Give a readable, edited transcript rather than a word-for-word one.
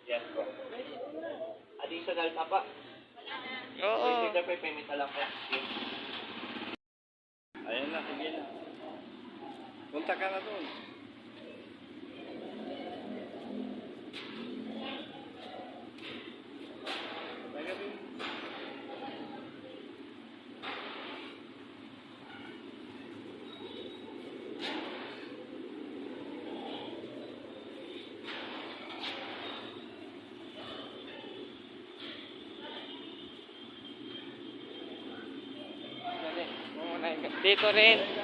Yes po. Additional pa pa. Oo. Sir, payment na lang po. Ayun na, sige na. Punta ka na doon. Dito rin.